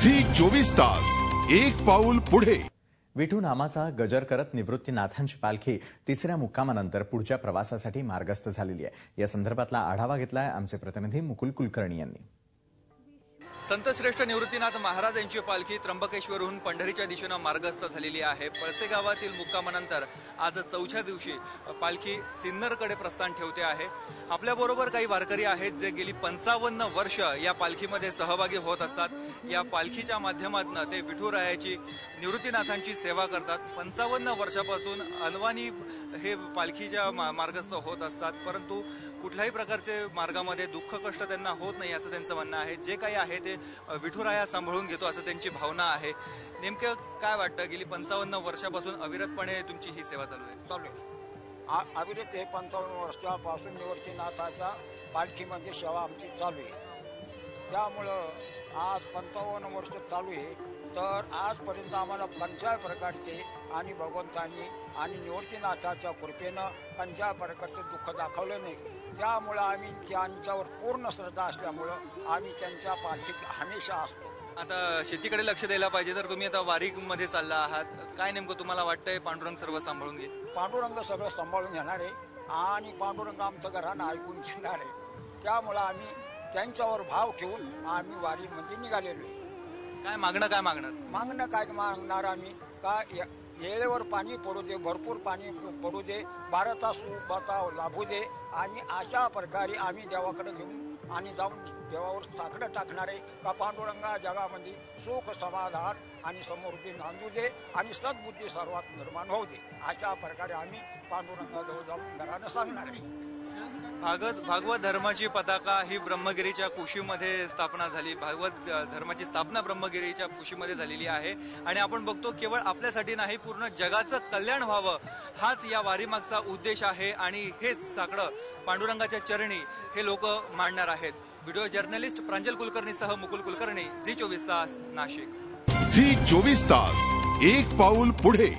Zee 24 तास एक पाऊल पुढे। विठू नामाचा गजर करत निवृत्तीनाथांची पालखी तिसऱ्या मुक्कामानंतर पुढच्या प्रवासासाठी मार्गस्थ झालेली आहे। या संदर्भातला आढावा घेतलाय आमचे प्रतिनिधी मुकुल कुलकर्णी यांनी। संतश्रेष्ठ निवृत्तीनाथ महाराज यांची पालखी त्र्यंबकेश्वरहून पंढरीच्या दिशेने मार्गस्थ झालेली आहे। पळसे गावातील मुक्कामानंतर आज चौथ्या दिवशी पालखी सिन्नरकडे प्रस्थान ठेवते आहे। आपल्याबरोबर काही वारकरी आहेत जे गेली 55 वर्ष या पालखीमध्ये सहभागी होत असतात। या पालखीच्या माध्यमातून ते विठुरायाची निवृत्तीनाथांची सेवा करतात। 55 वर्षापासून अनवाणी हे पालखीच्या मार्गस्थ होत असतात, परंतु कुठल्याही प्रकारचे मार्गामध्ये दुःख कष्ट त्यांना होत नाही असं त्यांचं म्हणणं आहे। जे काही आहे ते विठुराया सांभाळून घेतो असं त्यांची भावना आहे। नेमकं काय वाटतं, गेली 55 वर्षापासून अविरतपणे तुमची ही सेवा चालू आहे? अविरत हे 55 वर्षापासून निवृत्तीनाथाच्या पालखीमध्ये सेवा आमची चालू आहे। त्यामुळं आज 55 वर्ष चालू आहे, तर आजपर्यंत आम्हाला कोणत्याही प्रकारचे आणि भगवंतांनी आणि निवृत्तीनाथाच्या कृपेनं कोणत्याही प्रकारचे दुःख दाखवलं नाही। त्यामुळं आम्ही त्यांच्यावर पूर्ण श्रद्धा असल्यामुळं आम्ही त्यांच्या पालखीत हमेशा असतो। आता शेतीकडे लक्ष द्यायला पाहिजे, तर तुम्ही आता वारीमध्ये चालला आहात, काय नेमकं तुम्हाला वाटतंय पांडुरंग सर्व सांभाळून घेईल? पांडुरंग सगळं सांभाळून घेणार आहे आणि पांडुरंग आमचं घरानं ऐकून घेणार आहे। त्यामुळं आम्ही त्यांच्यावर भाव ठेवून आम्ही वारीमध्ये निघालेलो आहे। काय मागणं काय मागणार आम्ही का वेळेवर पाणी पडू दे, भरपूर पाणी पडू दे, 12 तास उपता लाभू दे आणि अशा प्रकारे आम्ही देवाकडे घेऊन आणि जाऊन देवावर साकडं टाकणार आहे का पांडुरंगा जगामध्ये सुख समाधान आणि समृद्धी नांदू दे आणि सद्बुद्धी सर्वात निर्माण होऊ दे। अशा प्रकारे आम्ही पांडुरंगाजवळ जाऊन घरानं सांगणार आहे। भागवत धर्माची पताका ही ब्रह्मगिरीच्या कुशीमध्ये स्थापना झाली। भागवत धर्माची स्थापना ब्रह्मगिरीच्या कुशीमध्ये झालेली आहे आणि आपण बघतो केवळ आपल्यासाठी नाही, पूर्ण जगाचं कल्याण व्हावं हाच या वारीमागचा उद्देश आहे आणि हेच साकडं पांडुरंगाच्या चरणी हे लोक मांडणार आहेत। व्हिडिओ जर्नलिस्ट प्रांजल कुलकर्णीसह मुकुल कुलकर्णी, झी 24 तास, नाशिक। झी 24 तास एक पाऊल पुढे।